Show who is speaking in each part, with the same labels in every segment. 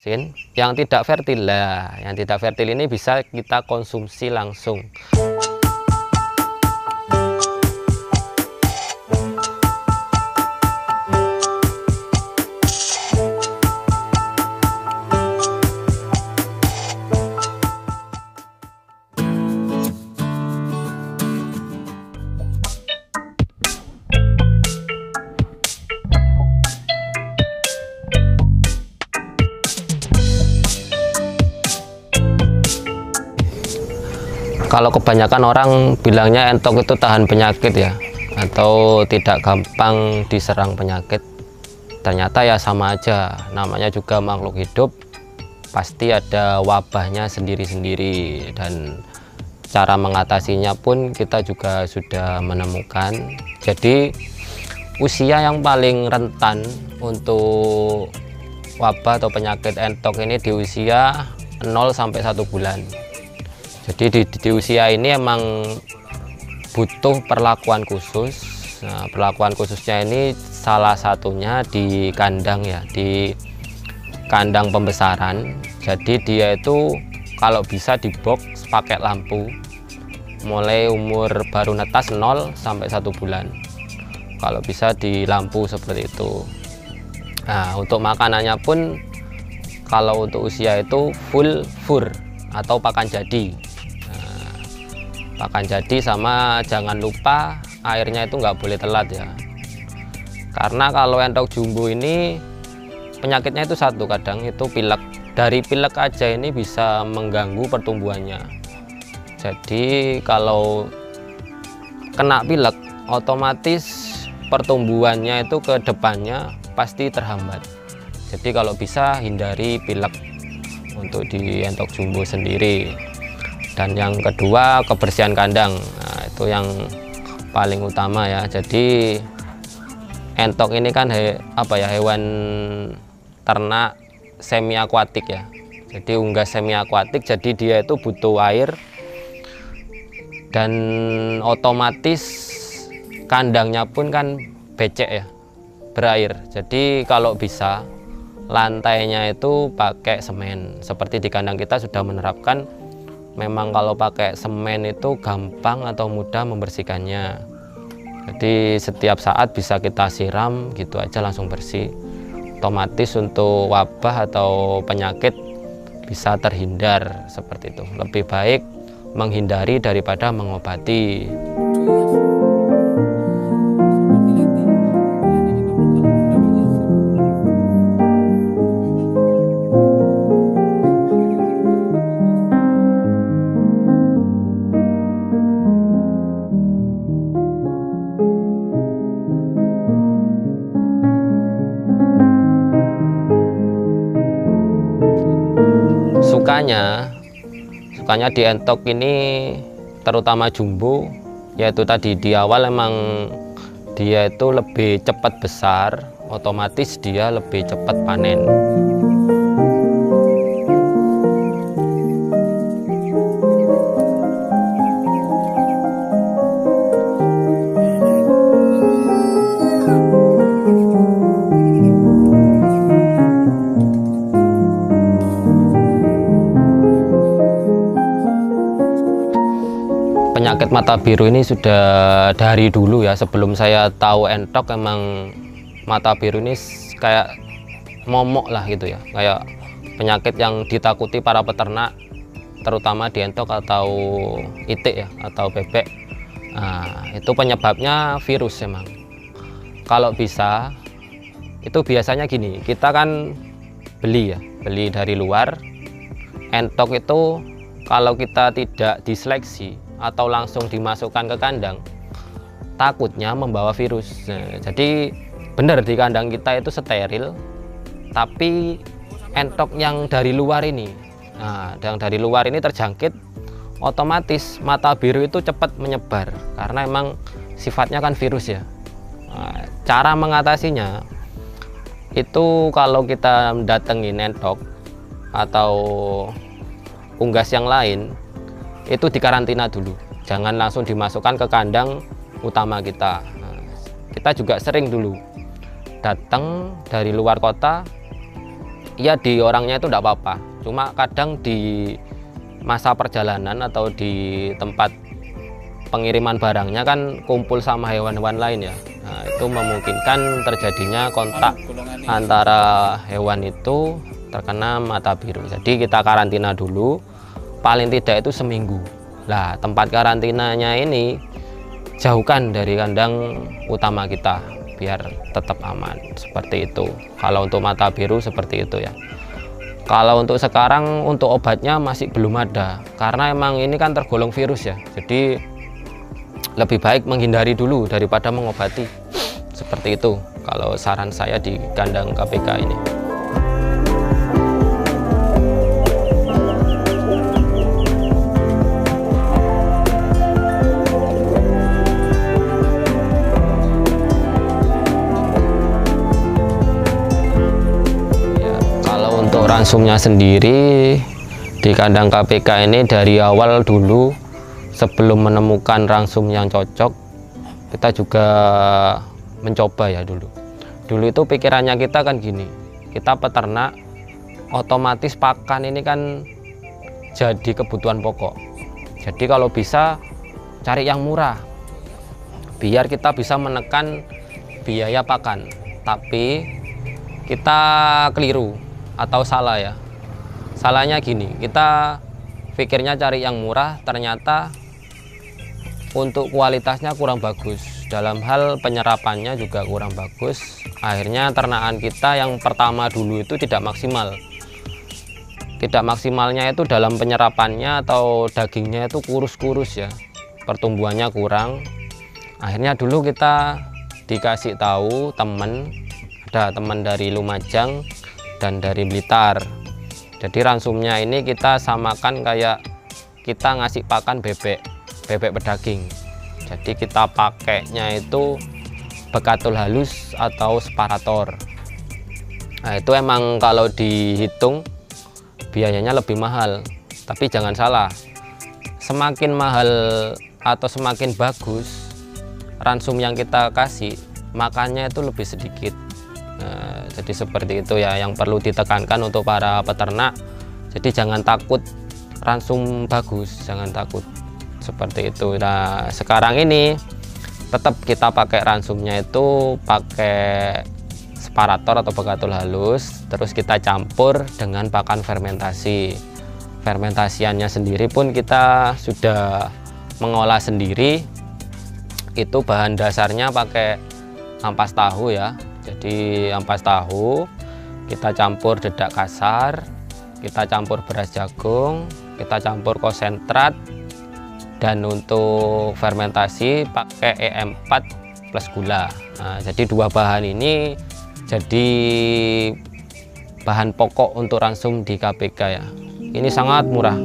Speaker 1: Yang tidak fertil lah, yang tidak fertil ini bisa kita konsumsi langsung. Kalau kebanyakan orang bilangnya entok itu tahan penyakit ya, atau tidak gampang diserang penyakit. Ternyata ya sama aja, namanya juga makhluk hidup, pasti ada wabahnya sendiri-sendiri, dan cara mengatasinya pun kita juga sudah menemukan. Jadi usia yang paling rentan untuk wabah atau penyakit entok ini di usia 0 sampai 1 bulan. Jadi di usia ini emang butuh perlakuan khusus. Nah, perlakuan khususnya ini salah satunya di kandang ya, di kandang pembesaran. Jadi dia itu kalau bisa di box pakai lampu, mulai umur baru netas 0 sampai 1 bulan. Kalau bisa di lampu seperti itu. Nah, untuk makanannya pun kalau untuk usia itu full fur atau pakan jadi. Pakan jadi, sama jangan lupa airnya itu nggak boleh telat ya, karena kalau entok jumbo ini penyakitnya itu satu, kadang itu pilek. Dari pilek aja ini bisa mengganggu pertumbuhannya. Jadi kalau kena pilek otomatis pertumbuhannya itu ke depannya pasti terhambat. Jadi kalau bisa hindari pilek untuk di entok jumbo sendiri. Dan yang kedua, kebersihan kandang. Nah, itu yang paling utama ya. Jadi entok ini kan hewan ternak semi akuatik ya. Jadi unggas semi akuatik, jadi dia itu butuh air, dan otomatis kandangnya pun kan becek ya, berair. Jadi kalau bisa lantainya itu pakai semen. Seperti di kandang kita sudah menerapkan, memang kalau pakai semen itu gampang atau mudah membersihkannya. Jadi setiap saat bisa kita siram gitu aja langsung bersih. Otomatis untuk wabah atau penyakit bisa terhindar seperti itu. Lebih baik menghindari daripada mengobati. Sukanya di entok ini terutama jumbo, yaitu tadi di awal emang dia itu lebih cepat besar, otomatis dia lebih cepat panen. Penyakit mata biru ini sudah dari dulu ya, sebelum saya tahu entok emang mata biru ini kayak momok lah gitu ya, kayak penyakit yang ditakuti para peternak, terutama di entok atau itik ya, atau bebek. Nah, itu penyebabnya virus emang. Kalau bisa itu biasanya gini, kita kan beli dari luar. Entok itu kalau kita tidak diseleksi atau langsung dimasukkan ke kandang, takutnya membawa virus. Nah, jadi benar di kandang kita itu steril, tapi entok yang dari luar ini, yang dari luar ini terjangkit, otomatis mata biru itu cepat menyebar karena emang sifatnya kan virus ya. Nah, cara mengatasinya itu kalau kita datengin entok atau unggas yang lain, itu dikarantina dulu, jangan langsung dimasukkan ke kandang utama kita. Kita juga sering dulu datang dari luar kota, ya di orangnya itu enggak apa-apa, cuma kadang di masa perjalanan atau di tempat pengiriman barangnya kan kumpul sama hewan-hewan lain ya. Nah, itu memungkinkan terjadinya kontak antara hewan itu terkena mata biru. Jadi kita karantina dulu, paling tidak itu seminggu. Nah, tempat karantinanya ini jauhkan dari kandang utama kita biar tetap aman, seperti itu. Kalau untuk mata biru seperti itu ya. Kalau untuk sekarang untuk obatnya masih belum ada, karena emang ini kan tergolong virus ya. Jadi lebih baik menghindari dulu daripada mengobati, seperti itu kalau saran saya di kandang KPK ini. Ransumnya sendiri di kandang KPK ini dari awal dulu, sebelum menemukan ransum yang cocok, kita juga mencoba ya dulu. Dulu itu pikirannya kita kan gini, kita peternak otomatis pakan ini kan jadi kebutuhan pokok. Jadi kalau bisa cari yang murah biar kita bisa menekan biaya pakan. Tapi kita keliru atau salah ya. Salahnya gini, kita pikirnya cari yang murah, ternyata untuk kualitasnya kurang bagus, dalam hal penyerapannya juga kurang bagus. Akhirnya ternakan kita yang pertama dulu itu tidak maksimal. Tidak maksimalnya itu dalam penyerapannya atau dagingnya itu kurus-kurus ya, pertumbuhannya kurang. Akhirnya dulu kita dikasih tahu ada teman dari Lumajang dan dari Blitar. Jadi ransumnya ini kita samakan kayak kita ngasih pakan bebek pedaging. Jadi kita pakainya itu bekatul halus atau separator. Nah, itu emang kalau dihitung biayanya lebih mahal. Tapi jangan salah, semakin mahal atau semakin bagus ransum yang kita kasih, makannya itu lebih sedikit. Nah, jadi seperti itu ya yang perlu ditekankan untuk para peternak. Jadi jangan takut ransum bagus, jangan takut seperti itu. Nah, sekarang ini tetap kita pakai ransumnya itu pakai separator atau bekatul halus, terus kita campur dengan pakan fermentasi. Fermentasiannya sendiri pun kita sudah mengolah sendiri. Itu bahan dasarnya pakai ampas tahu ya. Jadi ampas tahu kita campur dedak kasar, kita campur beras jagung, kita campur konsentrat, dan untuk fermentasi pakai EM4 plus gula. Nah, jadi dua bahan ini jadi bahan pokok untuk ransum di KPK ya. Ini sangat murah.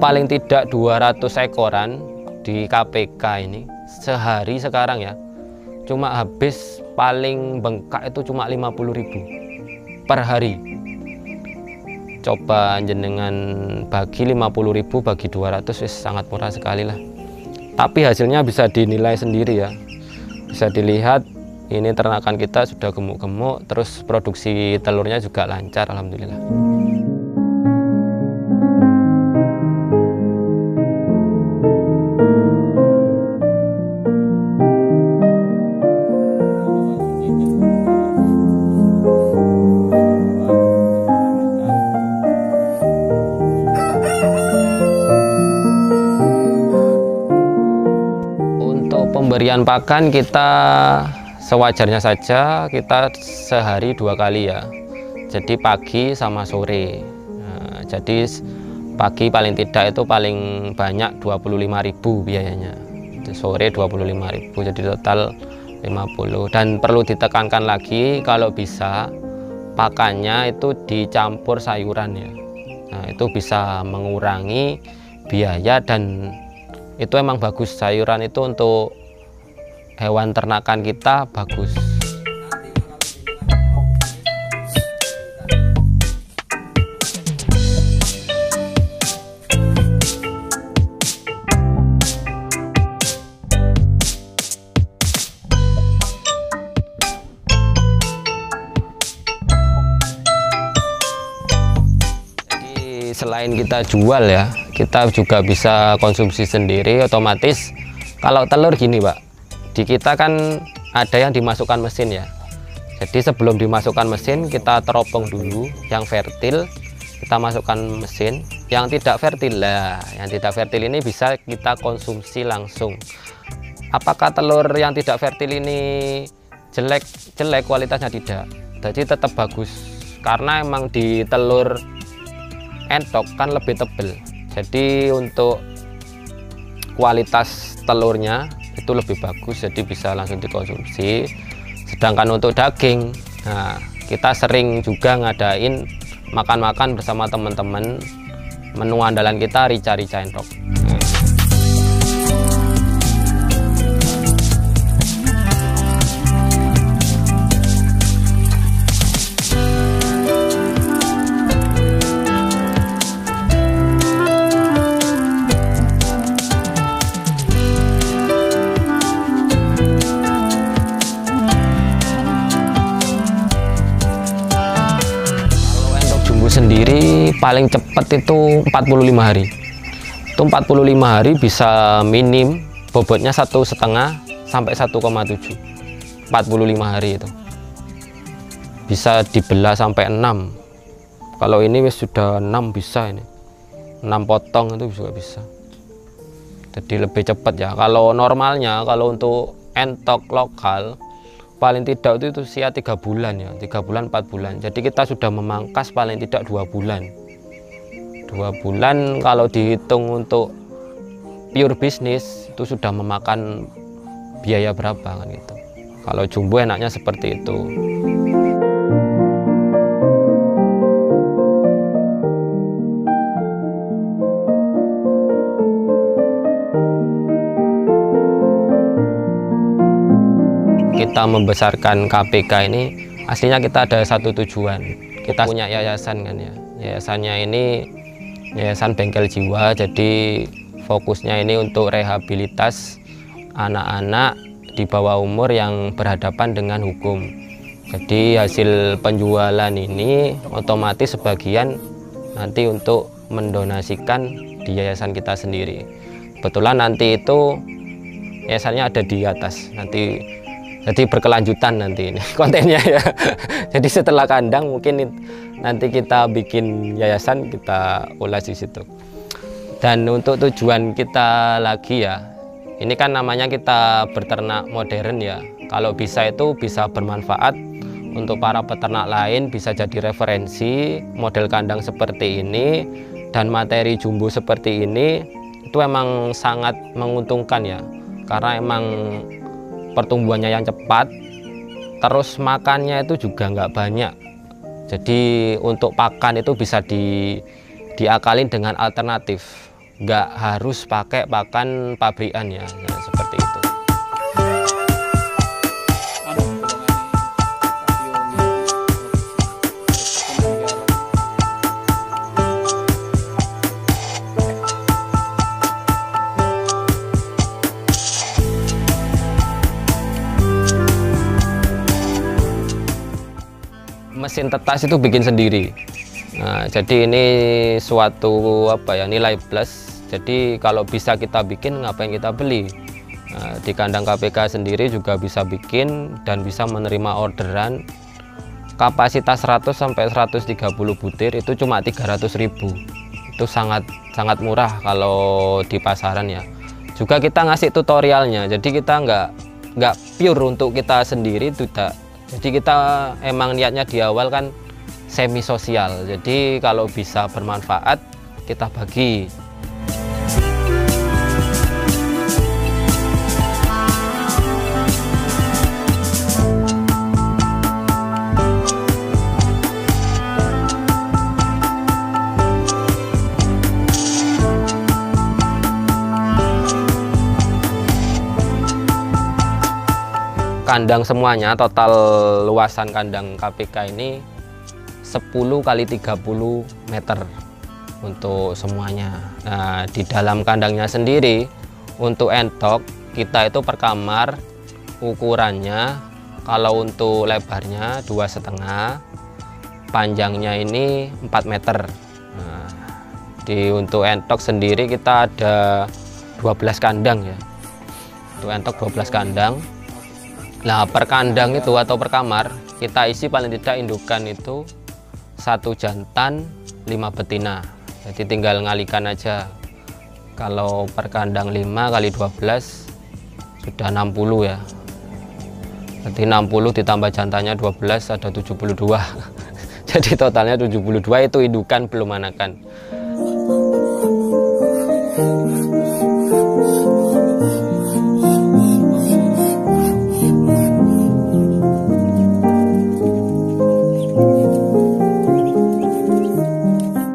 Speaker 1: Paling tidak 200 ekoran di KPK ini sehari sekarang ya, cuma habis paling bengkak itu cuma 50.000 per hari. Coba jenengan bagi 50.000 bagi 200 sangat murah sekali lah. Tapi hasilnya bisa dinilai sendiri ya, bisa dilihat ini ternakan kita sudah gemuk-gemuk, terus produksi telurnya juga lancar alhamdulillah. Pemberian pakan kita sewajarnya saja, kita sehari 2 kali ya. Jadi pagi sama sore. Nah, jadi pagi paling tidak itu paling banyak 25.000 biayanya. Sore 25.000, jadi total 50. Dan perlu ditekankan lagi kalau bisa pakannya itu dicampur sayuran ya. Nah, itu bisa mengurangi biaya dan itu emang bagus. Sayuran itu untuk hewan ternakan kita bagus. Selain kita jual ya, kita juga bisa konsumsi sendiri. Otomatis kalau telur gini Pak, di kita kan ada yang dimasukkan mesin ya. Jadi sebelum dimasukkan mesin kita teropong dulu, yang fertil kita masukkan mesin, yang tidak fertil lah. Yang tidak fertil ini bisa kita konsumsi langsung. Apakah telur yang tidak fertil ini jelek kualitasnya? Tidak, jadi tetap bagus, karena emang di telur entok kan lebih tebal, jadi untuk kualitas telurnya itu lebih bagus, jadi bisa langsung dikonsumsi. Sedangkan untuk daging, nah kita sering juga ngadain makan-makan bersama teman-teman. Menu andalan kita rica-rica entok. Sendiri paling cepat itu 45 hari. Itu 45 hari bisa minim bobotnya 1,5 sampai 1,7. 45 hari itu bisa dibelah sampai 6. Kalau ini sudah 6 bisa, ini 6 potong itu juga bisa. Jadi lebih cepat ya. Kalau normalnya, kalau untuk entok lokal paling tidak itu usia 3 bulan ya, 3 bulan 4 bulan. Jadi kita sudah memangkas paling tidak 2 bulan. 2 bulan kalau dihitung untuk pure bisnis itu sudah memakan biaya berapa kan gitu. Kalau jumbo enaknya seperti itu. Kita membesarkan KPK ini aslinya kita ada satu tujuan. Kita punya yayasan kan ya. Yayasannya ini Yayasan Bengkel Jiwa, jadi fokusnya ini untuk rehabilitas anak-anak di bawah umur yang berhadapan dengan hukum. Jadi hasil penjualan ini otomatis sebagian nanti untuk mendonasikan di yayasan kita sendiri. Kebetulan nanti itu yayasannya ada di atas, nanti jadi berkelanjutan nanti ini kontennya ya. Jadi setelah kandang mungkin nanti kita bikin yayasan, kita ulas di situ. Dan untuk tujuan kita lagi ya, ini kan namanya kita berternak modern ya. Kalau bisa itu bisa bermanfaat untuk para peternak lain, bisa jadi referensi model kandang seperti ini dan materi jumbo seperti ini. Itu emang sangat menguntungkan ya, karena emang pertumbuhannya yang cepat, terus makannya itu juga nggak banyak. Jadi untuk pakan itu bisa diakalin dengan alternatif, nggak harus pakai pakan pabrikan ya, nah, seperti itu. Mesin tetas itu bikin sendiri. Nah, jadi ini suatu nilai plus. Jadi kalau bisa kita bikin, ngapain kita beli? Nah, di kandang KPK sendiri juga bisa bikin dan bisa menerima orderan. Kapasitas 100 sampai 130 butir itu cuma 300.000. Itu sangat murah kalau di pasaran ya. Juga kita ngasih tutorialnya. Jadi kita nggak pure untuk kita sendiri, tidak. Jadi kita emang niatnya di awal kan semi sosial, jadi kalau bisa bermanfaat kita bagi. kandang semuanya, total luasan kandang KPK ini 10 kali 30 meter untuk semuanya. Nah, di dalam kandangnya sendiri untuk entok kita itu per kamar ukurannya, kalau untuk lebarnya 2,5, panjangnya ini 4 meter. Nah, untuk entok sendiri kita ada 12 kandang ya. Untuk entok 12 kandang. Nah, per kandang itu atau per kamar kita isi paling tidak indukan itu 1 jantan 5 betina. Jadi tinggal ngalikan aja. Kalau per kandang 5 kali 12 sudah 60 ya. Jadi 60 ditambah jantannya 12 ada 72. Jadi totalnya 72, itu indukan belum anakan.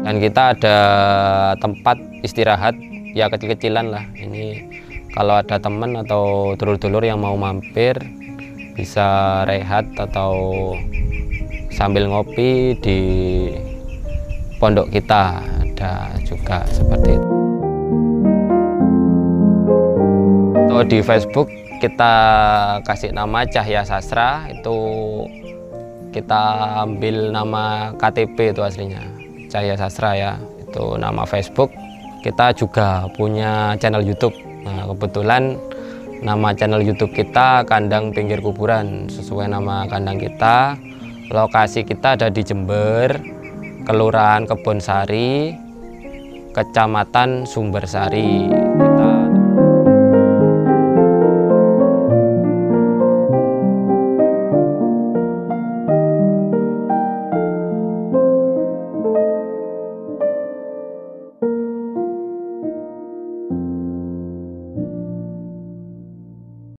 Speaker 1: Dan kita ada tempat istirahat ya kecil-kecilan lah. Ini kalau ada teman atau dulur-dulur yang mau mampir bisa rehat atau sambil ngopi di pondok kita, ada juga seperti itu. Untuk di Facebook kita kasih nama Cahya Sastra, itu kita ambil nama KTP itu aslinya Cahya Sastra ya, itu nama Facebook. Kita juga punya channel YouTube. Nah, kebetulan nama channel YouTube kita Kandang Pinggir Kuburan, sesuai nama kandang kita. Lokasi kita ada di Jember, Kelurahan Kebonsari, Kecamatan Sumbersari.